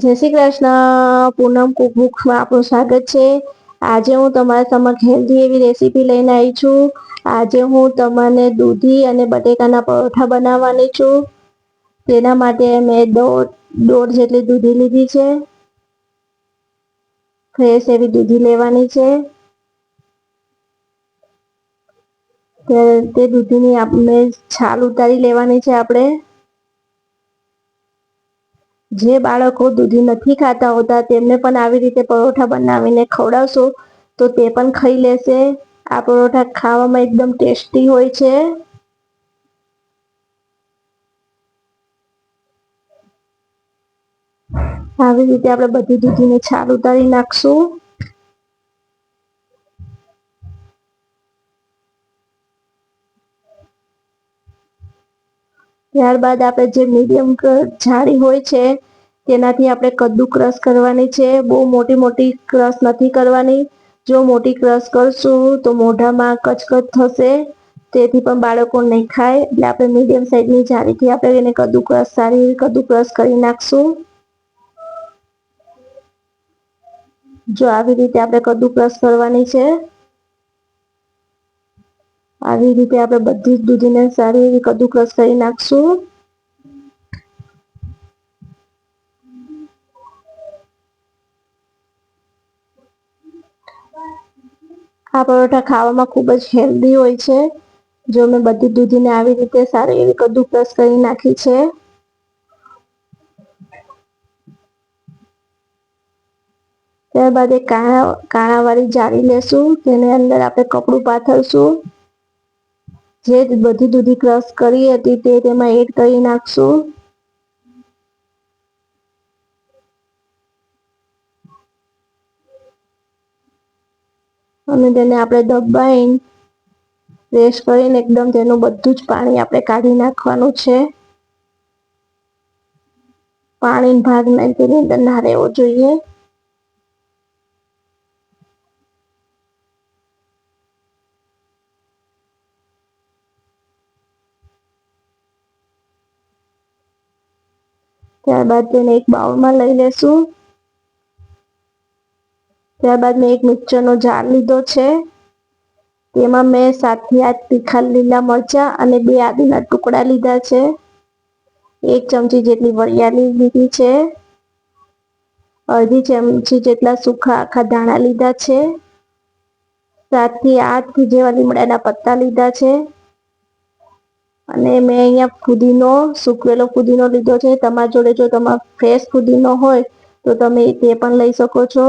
જય શ્રી કૃષ્ણ. પૂનમ કુકબુક્સમાં આપનું સ્વાગત છે. આજે હું તમારા સમક્ષ હેલ્ધી એવી રેસીપી લઈને આવી છું. આજે હું તમને દૂધી અને બટેકાના પરોઠા બનાવવાની છું. તેના માટે મેં દોઢ જેટલી દૂધી લીધી છે. ફ્રેશ એવી દૂધી લેવાની છે. તે દૂધીની આપણે છાલ ઉતારી લેવાની છે. આપણે જે બાળકો દૂધી નથી ખાતા હોતા તેમને પણ આવી રીતે પરોઠા બનાવીને ખવડાવશો તો તે પણ ખાઈ લેશે. આ પરોઠા ખાવામાં એકદમ ટેસ્ટી હોય છે. આવી રીતે આપણે બધી દૂધીને છાલ ઉતારી નાખશું. ત્યારબાદ આપણે જે મીડિયમ જાળી હોય છે તેનાથી આપણે કદ્દુ ક્રશ કરવાની છે. બહુ મોટી મોટી ક્રશ નથી કરવાની. જો મોટી ક્રશ કરશું તો મોઢામાં કચકચ થશે. તેથી પણ બાળકો નહીં ખાય. એટલે આપણે મીડિયમ સાઈઝની જાળીથી આપણે એને સારી કદ્દુકસ કરી નાખશું. જો આવી રીતે આપણે કદ્દુકસ કરવાની છે. આવી રીતે આપણે બધી જ દૂધીને સારી એવી કદ્દુકસ કરી નાખશું. આ પરોઠા ખાવામાં ખૂબ જ હેલ્ધી હોય છે. જો મેં બધી દૂધીને આવી રીતે સારી એવી કદ્દુકસ કરી નાખી છે. ત્યારબાદ એક કાણાવાળી જાળી લેશું. તેની અંદર આપણે કપડું પાથરશું. જે બધી દૂધી ક્રશ કરી હતી તે તેમાં એડ કરી નાખશું. અને તેને આપણે દબાઈને પ્રેસ કરીને એકદમ તેનું બધું જ પાણી આપણે કાઢી નાખવાનું છે. પાણીનો ભાગ તેની અંદર ના રહેવો જોઈએ. ત્યારબાદ તેને એક બાઉલમાં લઈ લેશું. ત્યારબાદ મેં એક મિક્સરનો જાર લીધો છે. તેમાં મેં 7 થી 8 તીખા લીલા મરચાં અને 2 આદુના ટુકડા લીધા છે. 1 ચમચી જેટલી વરિયાળી લીધી છે. અડધી ચમચી જેટલા સૂકા આખા ધાણા લીધા છે. 7 થી 8 જેવા લીમડાના પત્તા લીધા છે. અને મેં અહીંયા ફુદીનો સૂકવેલો ફુદીનો લીધો છે. તમારા જોડે જો ફ્રેશ ફુદીનો હોય તો તમે તે પણ લઈ શકો છો.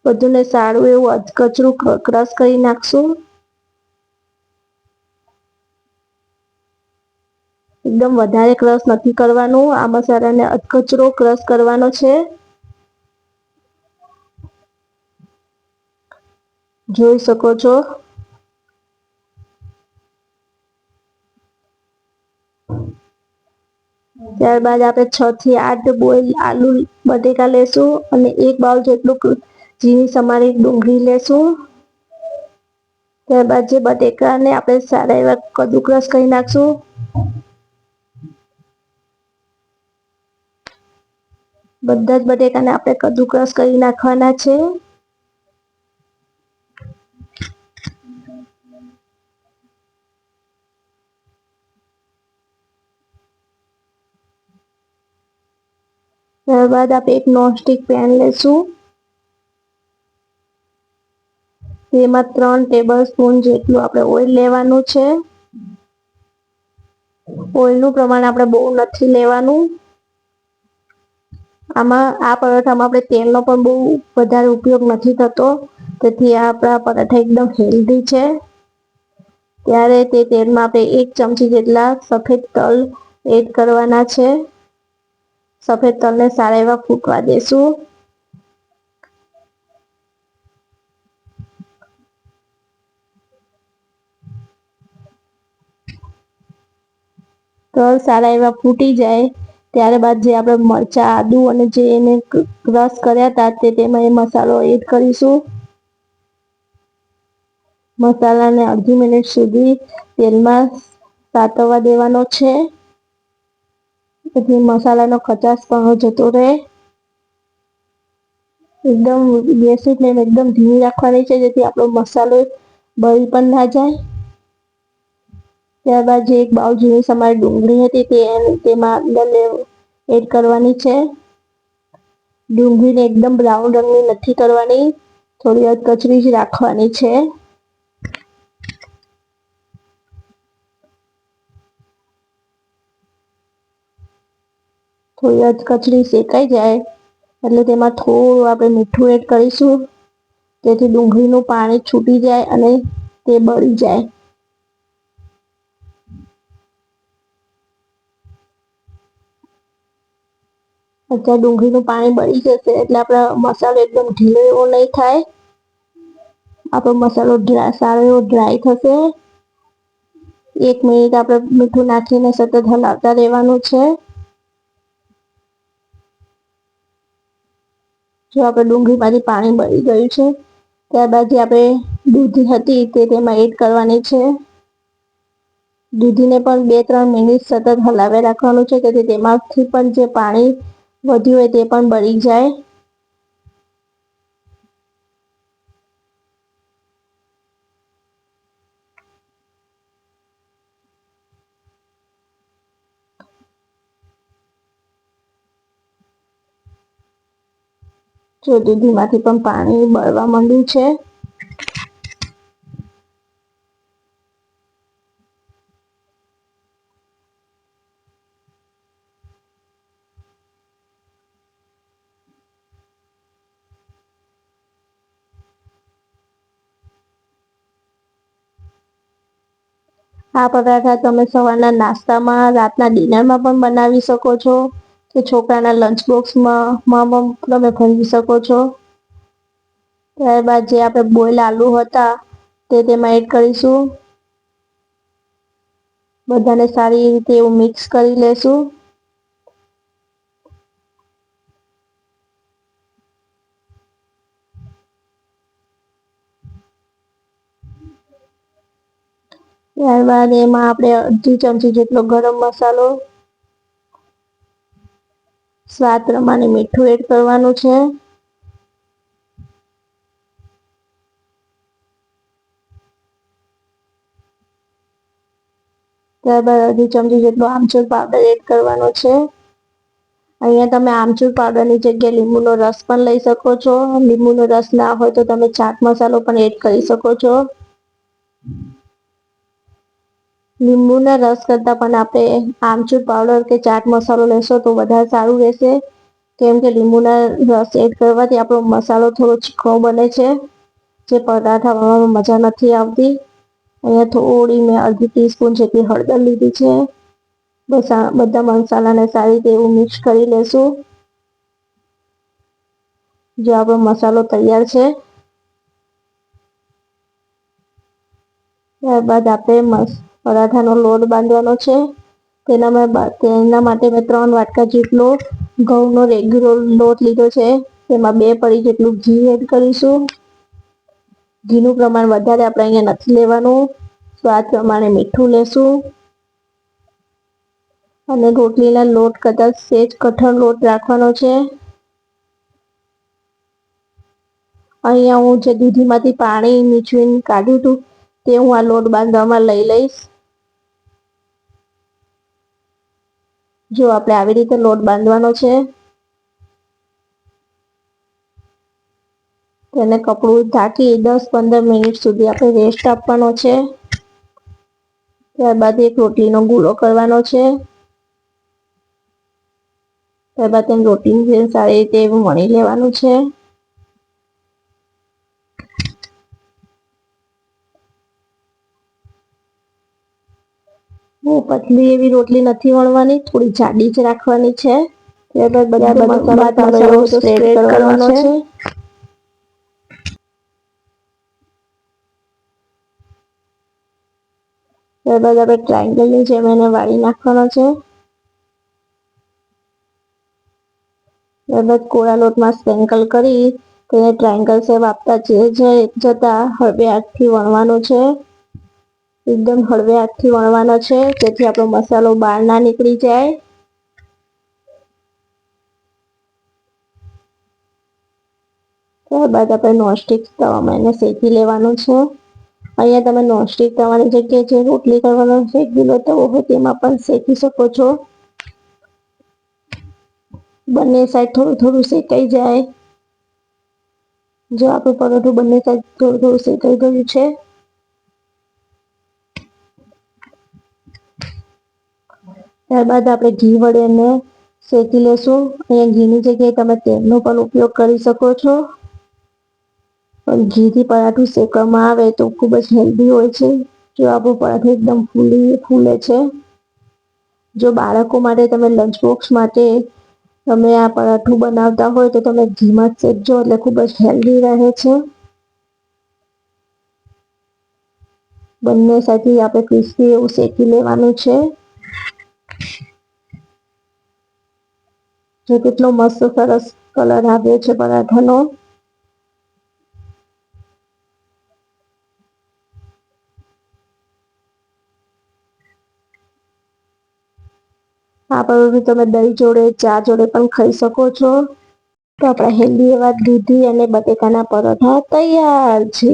બધુંને સારું એવું અધકચરું ક્રશ કરી નાખશું. એકદમ વધારે ક્રશ નથી કરવાનું. આ મસાલાને અધકચરો ક્રશ કરવાનો છે. જોઈ શકો છો. ત્યારબાદ આપણે 6 થી 8 બોઇલ આલુ બટેકા લેશું અને 1 બાઉલ જેટલું ઝીણી સમારેલી ડુંગળી લેશું. ત્યારબાદ જે બટેકાને આપણે સારા એવા કદ્દુકસ કરી નાખશું. બધા જ બટેકાને આપણે કદ્દુકસ કરી નાખવાના છે. ત્યારબાદ આપણે એક નોનસ્ટિક પેન લેશું. તેમાં 3 ટેબલ સ્પૂન જેટલું આપણે ઓઇલ લેવાનું છે. ઓઇલનું પ્રમાણ આપણે બહુ નથી લેવાનું. આ પરોઠામાં આપણે તેલનો પણ બહુ વધારે ઉપયોગ નથી થતો. તેથી આપણા પરોઠા એકદમ હેલ્ધી છે. ત્યારે તે તેલમાં આપણે 1 ચમચી જેટલા સફેદ તલ એડ કરવાના છે. સફેદ તલને સારા એવા ફૂટવા દેશું. તલ સારા એવા ફૂટી જાય ત્યારબાદ જે આપણે મરચાં આદુ અને જે એને ક્રશ કર્યા હતા તે તેમાં એ મસાલો એડ કરીશું. મસાલાને અડધી મિનિટ સુધી તેલમાં સાતવવા દેવાનો છે. તેથી મસાલાનો ખટાશપણો જતો રહે. એકદમ ગેસની ફ્લેમ એકદમ ધીમી રાખવાની છે, જેથી આપણો મસાલો બળી પણ ના જાય. ત્યારબાદ જે એક બાઉલ ઝીણી સમારેલી ડુંગળી હતી તેમાં અંદર એડ કરવાની છે. ડુંગળીને એકદમ બ્રાઉન રંગની નથી કરવાની, થોડી કચરી જ રાખવાની છે. થોડી કચરી શેકાઈ જાય એટલે તેમાં થોડું આપણે મીઠું એડ કરીશું, જેથી ડુંગળીનું પાણી છૂટી જાય અને તે બળી જાય. અત્યારે ડુંગળીનું પાણી બળી જશે એટલે આપણો મસાલો એકદમ ઢીલો એવો નહીં થાય. આપણો મસાલો સારો એવો ડ્રાય થશે. 1 મિનિટ આપણે મીઠું નાખીને સતત હલાવતા રહેવાનું છે. જો આપણે ડુંગળીમાંથી પાણી બળી ગયું છે, ત્યારબાદ જે આપણે દૂધી હતી તે તેમાં એડ કરવાની છે. દૂધીને પણ 2-3 મિનિટ સતત હલાવી રાખવાનું છે, તેથી તેમાંથી પણ જે પાણી વધ્યું હોય તે પણ બળી જાય. જો દૂધીમાંથી પણ પાણી બળવા માંડ્યું છે. આ પરાઠા તમે સવારના નાસ્તામાં, રાતના ડિનરમાં પણ બનાવી શકો છો, કે છોકરાના લંચ બોક્સમાં તમે ભરી શકો છો. ત્યારબાદ જે આપણે બોઇલ આલુ હતા તે તેમાં એડ કરીશું. બધાને સારી રીતે એવું મિક્સ કરી લેશું. ત્યારબાદ એમાં આપણે અડધી ચમચી જેટલો ગરમ મસાલો, સ્વાદ પ્રમાણે મીઠું એડ કરવાનું છે. ત્યારબાદ અડધી ચમચી જેટલો આમચૂર પાવડર એડ કરવાનો છે. અહીંયા તમે આમચૂર પાવડરની જગ્યાએ લીંબુનો રસ પણ લઈ શકો છો. લીંબુનો રસ ના હોય તો તમે ચાટ મસાલો પણ એડ કરી શકો છો. લીંબુના રસ કરતાં પણ આપણે આમચૂર પાવડર કે ચાટ મસાલો લેશો તો વધારે સારું રહેશે, કેમ કે લીંબુના રસ એડ કરવાથી આપણો મસાલો થોડો ચીકણો બને છે, જે પરાઠા બનાવવામાં મજા નથી આવતી. અહીંયા થોડી મેં અડધી ટીસ્પૂન જેટલી હળદર લીધી છે. બસ આ બધા મસાલાને સારી રીતે એવું મિક્સ કરી લેશું. જો આપણો મસાલો તૈયાર છે, ત્યારબાદ આપણે પરાઠાનો લોટ બાંધવાનો છે. તેના માટે મેં 3 વાટકા જેટલો ઘઉંનો રેગ્યુલર લોટ લીધો છે. તેમાં 2 પડી જેટલું ઘી એડ કરીશું. ઘીનું પ્રમાણ વધારે આપણે અહીંયા નથી લેવાનું. સ્વાદ પ્રમાણે મીઠું લેશું. અને રોટલીના લોટ કરતાં સહેજ કઠણ લોટ રાખવાનો છે. અહીંયા હું જે દૂધીમાંથી પાણી નીચોવીને કાઢ્યું હતું તે હું આ લોટ બાંધવામાં લઈ લઈશ. જો આપણે આવી રીતે લોટ બાંધવાનો છે. તેને કપડું ઢાંકી 10-15 મિનિટ સુધી આપણે રેસ્ટ આપવાનો છે. ત્યારબાદ એક રોટલીનો ગૂળો કરવાનો છે. ત્યારબાદ તેને રોટલીની જેમ સારી રીતે વણી લેવાનું છે. બહુ પતલી એવી રોટલી નથી વણવાની, થોડી જાડી જ રાખવાની છે. ત્યારબાદ બધો મસાલો એવો સ્પ્રેડ કરવાનો છે. ત્યારબાદ આપણે ટ્રાયેંગલની જેમ એને વાળી નાખવાનો છે. ત્યારબાદ કોળા લોટમાં સ્પ્રિંકલ કરી તેને ટ્રાયેંગલ શેપ આપતા જતા હળવે હાથથી વણવાનો છે. એકદમ હળવે હાથથી વણવાનો છે, જેથી આપણો મસાલો બહાર ના નીકળી જાય. ત્યારબાદ આપણે નોનસ્ટિક તવામાં એને શેકી લેવાનું છે. અહીંયા તમે નોનસ્ટિક તવાની જગ્યાએ જે રોટલી કરવાનો શેકેલો તવો હોય તેમાં પણ શેકી શકો છો. બંને સાઈડ થોડું થોડું શેકાઈ જાય. જો આપણું પરોઠું બંને સાઈડ થોડું થોડું શેકાઈ ગયું છે. ત્યારબાદ આપણે ઘી વડે એને શેકી લેશું. અહીંયા ઘીની જગ્યાએ તમે તેલનો પણ ઉપયોગ કરી શકો છો. પણ ઘીથી પરાઠું શેકવામાં આવે તો ખૂબ જ હેલ્ધી હોય છે. જો આપણું પરાઠું એકદમ ફૂલે છે. જો બાળકો માટે તમે લંચ બોક્સ માટે તમે આ પરાઠું બનાવતા હોય તો તમે ઘીમાં જ શેકજો એટલે ખૂબ જ હેલ્ધી રહે છે. બંને સાઈડથી આપણે ક્રિસ્પી એવું શેકી લેવાનું છે. જો કેટલો મસ્ત સરસ કલર આવ્યો છે પરાઠાનો. આ પરોઠું તમે દહીં જોડે ચા જોડે પણ ખાઈ શકો છો. તો આપણા હેલ્ધી એવા દૂધી અને બટેકાના પરોઠા તૈયાર છે.